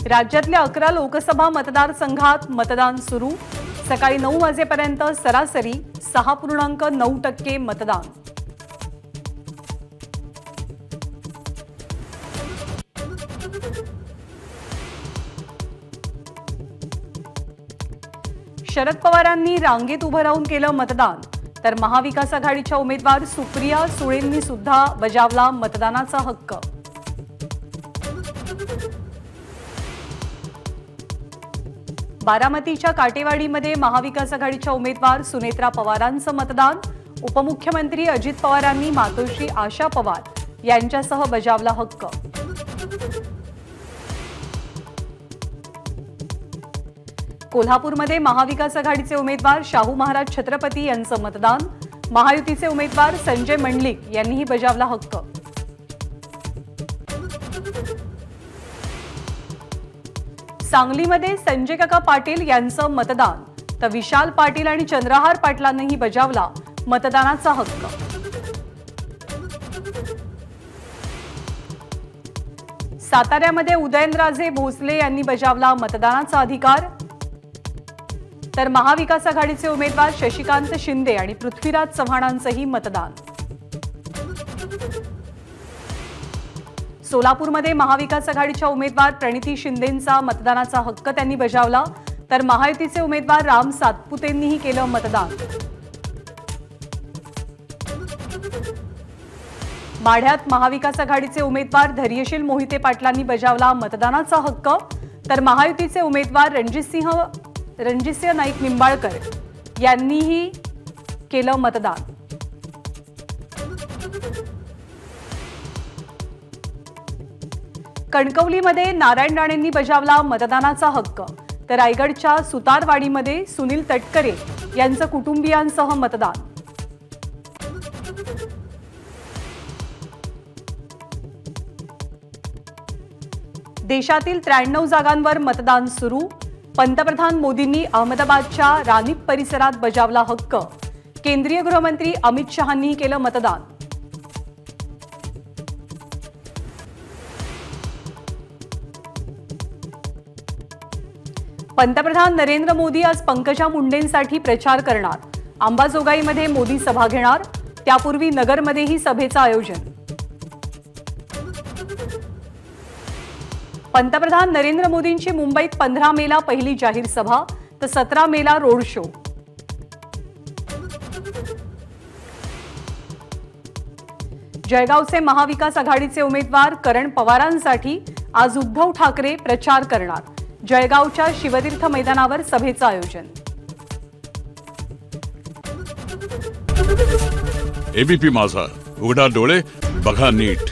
राज्यातल्या 11 लोकसभा मतदारसंघात मतदान सुरू। सकाळी 9 वाजेपर्यंत सरासरी 6.9% मतदान। शरद पवारांनी रांगेत उभं राहून केलं मतदान, तर महाविकास आघाडीच्या उमेदवार सुप्रिया सुळेंनी सुद्धा बजावला मतदानाचा हक्क। बारामतीच्या काटेवाडीमध्ये महाविकास आघाडीच्या उमेदवार सुनेत्रा पवारांचं मतदान। उपमुख्यमंत्री अजित पवारांनी मातोश्री आशा पवार यांच्यासह बजावला हक्क। कोल्हापूरमध्ये महाविकास आघाडीचे उमेदवार शाहू महाराज छत्रपती यांचं मतदान। महायुतीचे उमेदवार संजय मंडलिक यांनीही बजावला हक्क। सांगलीमध्ये संजय काका पाटील यांचं मतदान, तर विशाल पाटील आणि चंद्रहार पाटलांनीही बजावला मतदानाचा हक्क। साताऱ्यामध्ये उदयनराजे भोसले यांनी बजावला मतदानाचा अधिकार, तर महाविकास आघाडीचे उमेदवार शशिकांत शिंदे आणि पृथ्वीराज चव्हाणांचंही मतदान। सोलापूरमध्ये महाविकास आघाडीच्या उमेदवार प्रणिती शिंदेंचा मतदानाचा हक्क त्यांनी बजावला, तर महायुतीचे उमेदवार राम सातपुतेंनीही केलं मतदान। माढ्यात महाविकास आघाडीचे उमेदवार धैर्यशील मोहिते पाटलांनी बजावला मतदानाचा हक्क, तर महायुतीचे उमेदवार रणजितसिंह नाईक निंबाळकर यांनीही केलं मतदान। कणकवलीमध्ये नारायण राणेंनी बजावला मतदानाचा हक्क, तर रायगडच्या सुतारवाडीमध्ये सुनील तटकरे यांचं कुटुंबियांसह मतदान। देशातील 93 जागांवर मतदान सुरू। पंतप्रधान मोदींनी अहमदाबादच्या रानीप परिसरात बजावला हक्क। केंद्रीय गृहमंत्री अमित शहांनी केलं मतदान। पंतप्रधान नरेंद्र मोदी आज पंकजा मुंडेंसाठी प्रचार करणार। अंबाजोगाईमध्ये मोदी सभा घेणार, त्यापूर्वी नगरमध्येही सभेचं आयोजन। पंतप्रधान नरेंद्र मोदींची मुंबईत 15 मेला पहिली जाहीर सभा, तर 17 मेला रोड शो। जळगावचे महाविकास आघाडीचे उमेदवार करण पवारांसाठी आज उद्धव ठाकरे प्रचार करणार। जळगावच्या शिवतीर्थ मैदानावर सभेचं आयोजन। एबीपी माझा, उघडा डोळे बघा नीट।